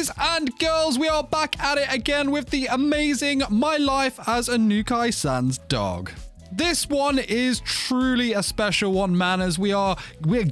Boys and girls, we are back at it again with the amazing My Life as Inukai-San's Dog. This one is truly a special one, man, as we're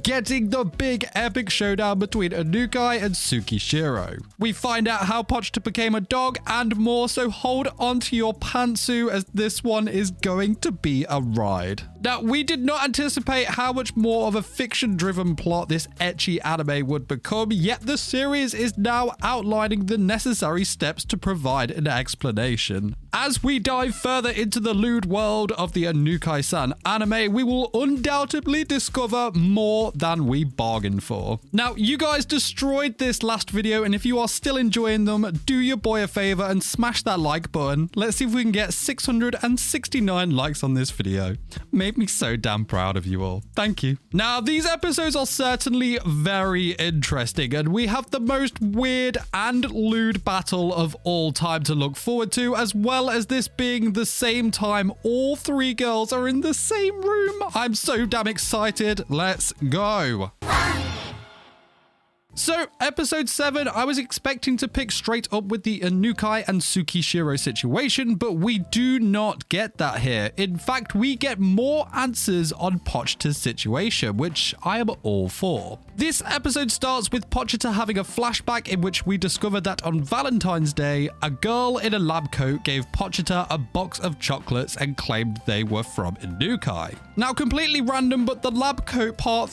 getting the big epic showdown between Inukai and Tsukishiro. We find out how Pochita became a dog and more, so hold on to your pantsu as this one is going to be a ride. Now, we did not anticipate how much more of a fiction-driven plot this ecchi anime would become, yet the series is now outlining the necessary steps to provide an explanation. As we dive further into the lewd world of the Inukai-San anime, we will undoubtedly discover more than we bargained for. Now, you guys destroyed this last video, and if you are still enjoying them, do your boy a favor and smash that like button. Let's see if we can get 669 likes on this video. Made me so damn proud of you all. Thank you. Now, these episodes are certainly very interesting, and we have the most weird and lewd battle of all time to look forward to, as well as this being the same time all three girls are in the same room. I'm so damn excited. Let's go. So, episode 7, I was expecting to pick straight up with the Inukai and Tsukishiro situation, but we do not get that here. In fact, we get more answers on Pochita's situation, which I am all for. This episode starts with Pochita having a flashback in which we discover that on Valentine's Day, a girl in a lab coat gave Pochita a box of chocolates and claimed they were from Inukai. Now, completely random, but the lab coat part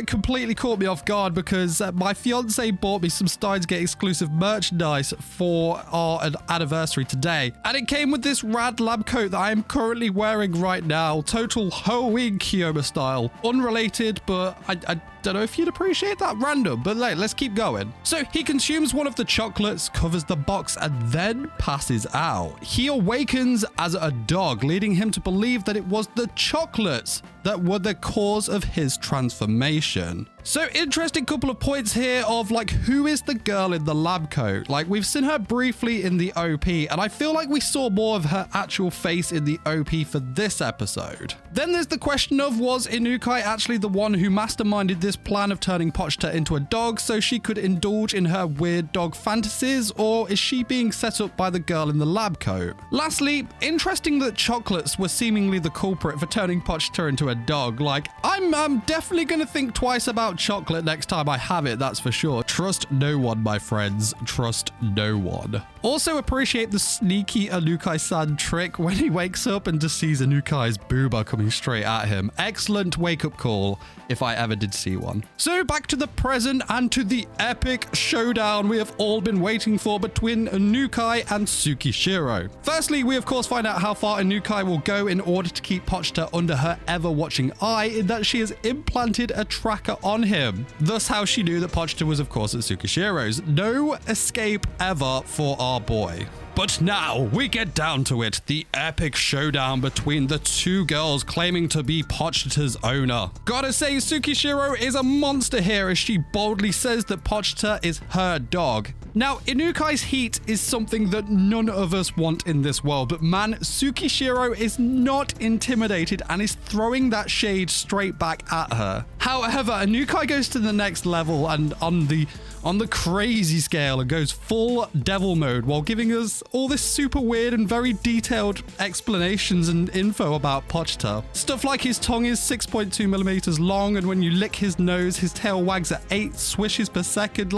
completely caught me off guard because my fiance bought me some Steins Gate exclusive merchandise for our anniversary today, and it came with this rad lab coat that I am currently wearing right now. Total Halloween Kiyoma style. Unrelated, but I don't know if you'd appreciate that. Random, but let's keep going. So he consumes one of the chocolates, covers the box, and then passes out. He awakens as a dog, leading him to believe that it was the chocolates that were the cause of his transformation. So interesting couple of points here of who is the girl in the lab coat? We've seen her briefly in the OP, and I feel like we saw more of her actual face in the OP for this episode. Then there's the question of, was Inukai actually the one who masterminded this plan of turning Pochita into a dog so she could indulge in her weird dog fantasies, or is she being set up by the girl in the lab coat? Lastly, interesting that chocolates were seemingly the culprit for turning Pochita into a dog. I'm definitely gonna think twice about chocolate next time I have it, that's for sure. Trust no one, my friends. Trust no one. Also appreciate the sneaky Inukai-san trick when he wakes up and just sees Inukai's booba coming straight at him. Excellent wake-up call, if I ever did see one. So back to the present and to the epic showdown we have all been waiting for between Inukai and Tsukishiro. Firstly, we of course find out how far Inukai will go in order to keep Pochita under her ever-watching eye, in that she has implanted a tracker on him. Thus how she knew that Pochita was of course at Tsukishiro's. No escape ever for our boy. But now we get down to it, the epic showdown between the two girls claiming to be Pochita's owner. Gotta say, Tsukishiro is a monster here as she boldly says that Pochita is her dog. Now, Inukai's heat is something that none of us want in this world, but man, Tsukishiro is not intimidated and is throwing that shade straight back at her. However, Inukai goes to the next level and on the crazy scale and goes full devil mode while giving us all this super weird and very detailed explanations and info about Pochita. Stuff like his tongue is 6.2 millimeters long, and when you lick his nose, his tail wags at 8 swishes per second.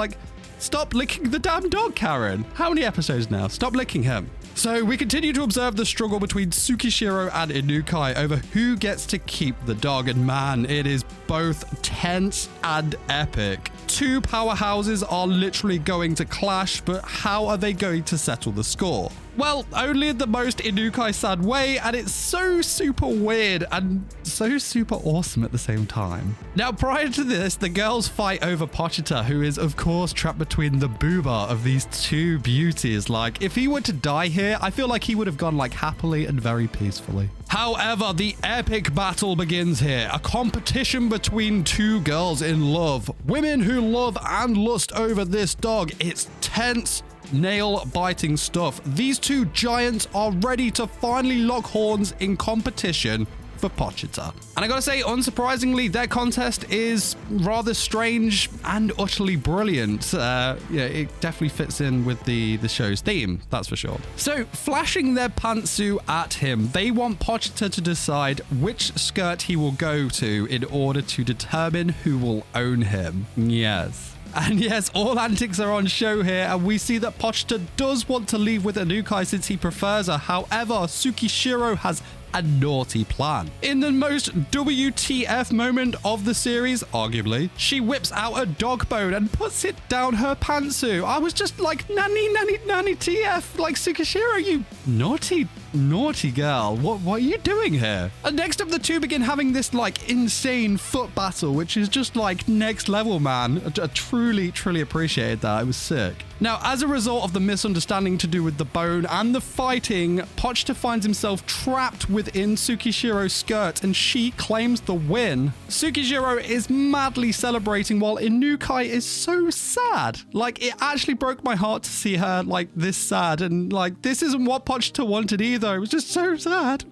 Stop licking the damn dog, Karrarin. How many episodes now? Stop licking him. So we continue to observe the struggle between Tsukishiro and Inukai over who gets to keep the dog, and man, it is both tense and epic. Two powerhouses are literally going to clash, but how are they going to settle the score? Well, only in the most Inukai-san way, and it's so super weird and so super awesome at the same time. Now, prior to this, the girls fight over Pochita, who is, of course, trapped between the booba of these two beauties. If he were to die here, I feel like he would have gone, happily and very peacefully. However, the epic battle begins here. A competition between two girls in love. Women who love and lust over this dog. It's tense, nail-biting stuff. These two giants are ready to finally lock horns in competition for Pochita. And I gotta say, unsurprisingly, their contest is rather strange and utterly brilliant. Yeah, it definitely fits in with the show's theme, that's for sure. So, flashing their pantsu at him, they want Pochita to decide which skirt he will go to in order to determine who will own him. Yes. And yes, all antics are on show here, and we see that Pochita does want to leave with Inukai since he prefers her. However, Tsukishiro has a naughty plan. In the most WTF moment of the series, arguably, she whips out a dog bone and puts it down her pantsu. I was just like, nanny TF, like, Tsukishiro, you naughty girl. What are you doing here? And next up, the two begin having this like insane foot battle, which is just like next level, man. I truly appreciated that. It was sick. Now, as a result of the misunderstanding to do with the bone and the fighting, Pochita finds himself trapped within Tsukishiro's skirt, and she claims the win. Tsukishiro is madly celebrating while Inukai is so sad. Like, it actually broke my heart to see her like this sad, and like, this isn't what Pochita wanted either. It was just so sad.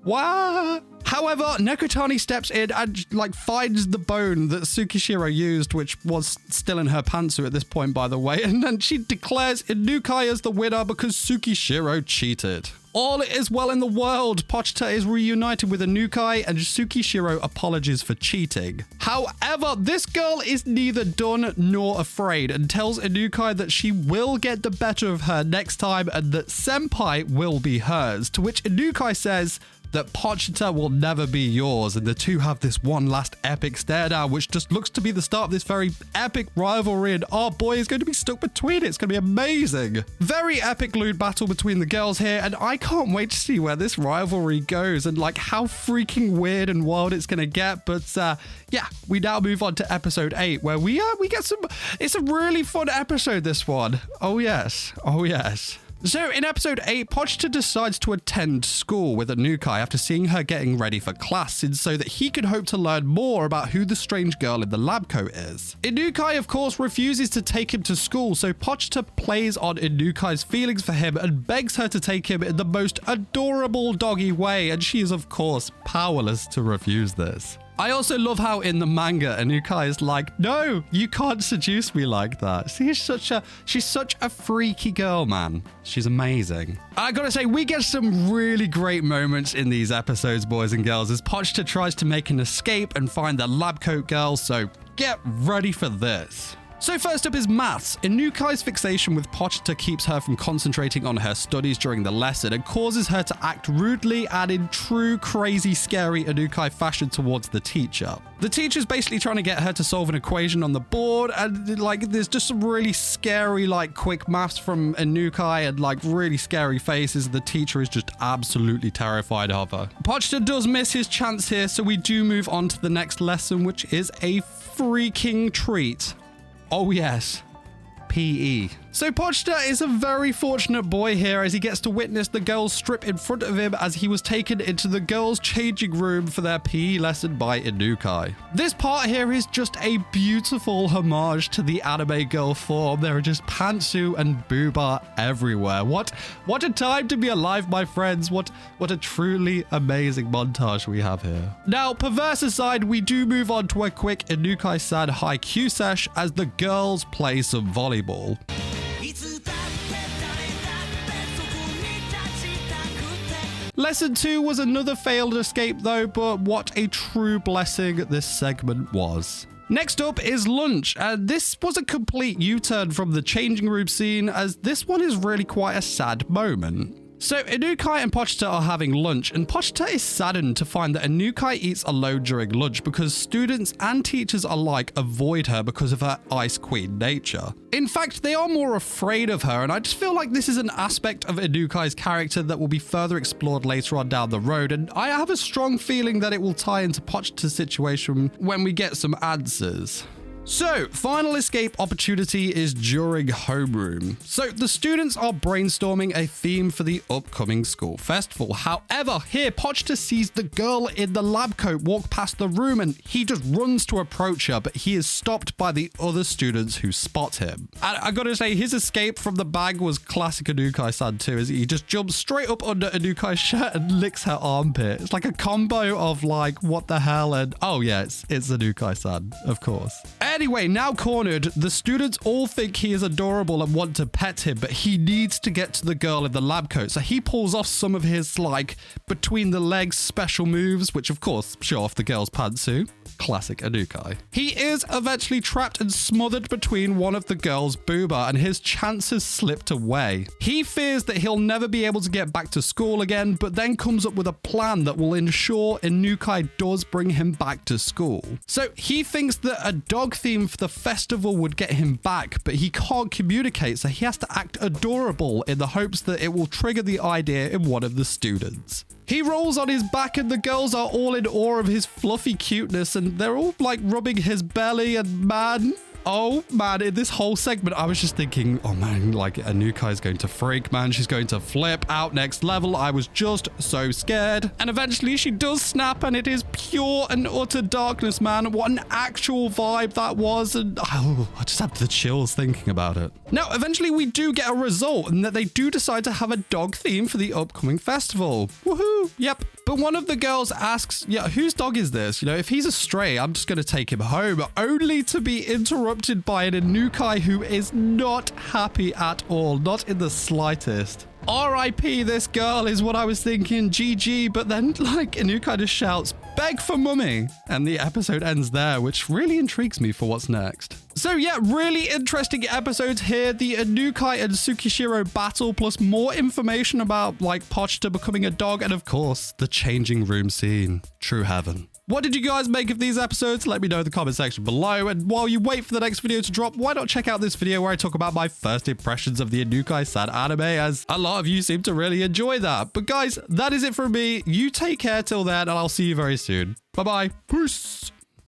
Wow. However, Nekotani steps in and like finds the bone that Tsukishiro used, which was still in her pantsu at this point, by the way, and then she declares Inukai as the winner because Tsukishiro cheated. All is well in the world. Pochita is reunited with Inukai, and Tsukishiro apologizes for cheating. However, this girl is neither done nor afraid and tells Inukai that she will get the better of her next time and that Senpai will be hers, to which Inukai says that Pochita will never be yours, and the two have this one last epic stare down, which just looks to be the start of this very epic rivalry, and our boy is going to be stuck between it. It's going to be amazing. Very epic LEWD battle between the girls here, and I can't wait to see where this rivalry goes and like how freaking weird and wild it's going to get. But yeah, we now move on to episode 8, where we get some, it's a really fun episode, this one. Oh yes. So in episode 8, Pochita decides to attend school with Inukai after seeing her getting ready for class, so that he could hope to learn more about who the strange girl in the lab coat is. Inukai, of course, refuses to take him to school, so Pochita plays on Inukai's feelings for him and begs her to take him in the most adorable doggy way, and she is, of course, powerless to refuse this. I also love how in the manga, Inukai is like, no, you can't seduce me like that. She's such a freaky girl, man. She's amazing. I gotta say, we get some really great moments in these episodes, boys and girls, as Pochita tries to make an escape and find the lab coat girl, so get ready for this. So first up is maths. Inukai's fixation with Pochita keeps her from concentrating on her studies during the lesson and causes her to act rudely and in true crazy scary Inukai fashion towards the teacher. The teacher's basically trying to get her to solve an equation on the board, and like there's just some really scary like quick maths from Inukai and like really scary faces. The teacher is just absolutely terrified of her. Pochita does miss his chance here, so we do move on to the next lesson, which is a freaking treat. Oh yes, PE. So Pochita is a very fortunate boy here as he gets to witness the girls strip in front of him as he was taken into the girls' changing room for their PE lesson by Inukai. This part here is just a beautiful homage to the anime girl form. There are just pantsu and booba everywhere. What a time to be alive, my friends. What a truly amazing montage we have here. Now, perverse aside, we do move on to a quick Inukai-San haiku sesh as the girls play some volleyball. Lesson 2 was another failed escape though, but what a true blessing this segment was. Next up is lunch, and this was a complete U-turn from the changing room scene, as this one is really quite a sad moment. So Inukai and Pochita are having lunch, and Pochita is saddened to find that Inukai eats alone during lunch because students and teachers alike avoid her because of her Ice Queen nature. In fact, they are more afraid of her, and I just feel like this is an aspect of Inukai's character that will be further explored later on down the road, and I have a strong feeling that it will tie into Pochita's situation when we get some answers. So, final escape opportunity is during homeroom. So, the students are brainstorming a theme for the upcoming school festival. However, here, Pochta sees the girl in the lab coat walk past the room and he just runs to approach her, but he is stopped by the other students who spot him. And I gotta say, his escape from the bag was classic Inukai-San too, as he just jumps straight up under Inukai's shirt and licks her armpit. It's like a combo of like, what the hell, and oh yeah, it's Inukai-San, of course. Anyway, now cornered, the students all think he is adorable and want to pet him, but he needs to get to the girl in the lab coat. So he pulls off some of his like between the legs special moves, which of course show off the girl's pantsuit. Classic Inukai. He is eventually trapped and smothered between one of the girl's booba and his chances slipped away. He fears that he'll never be able to get back to school again, but then comes up with a plan that will ensure Inukai does bring him back to school. So he thinks that a dog theme for the festival would get him back, but he can't communicate, so he has to act adorable in the hopes that it will trigger the idea in one of the students. He rolls on his back and the girls are all in awe of his fluffy cuteness and they're all like rubbing his belly and man, oh man, in this whole segment, I was just thinking, oh man, like Inukai's going to freak, man. She's going to flip out next level. I was just so scared. And eventually she does snap and it is pure and utter darkness, man. What an actual vibe that was. And oh, I just have the chills thinking about it. Now, eventually we do get a result and that they do decide to have a dog theme for the upcoming festival. Woohoo. Yep. But one of the girls asks, yeah, whose dog is this? You know, if he's a stray, I'm just going to take him home, only to be interrupted by an Inukai who is not happy at all, not in the slightest. R.I.P. this girl is what I was thinking, GG, but then like Inukai just shouts, beg for mummy, and the episode ends there, which really intrigues me for what's next. So yeah, really interesting episodes here. The Inukai and Tsukishiro battle, plus more information about like Pochta becoming a dog, and of course, the changing room scene. True heaven. What did you guys make of these episodes? Let me know in the comment section below. And while you wait for the next video to drop, why not check out this video where I talk about my first impressions of the Inukai-San anime, as a lot of you seem to really enjoy that. But guys, that is it from me. You take care till then, and I'll see you very soon. Bye-bye. Peace.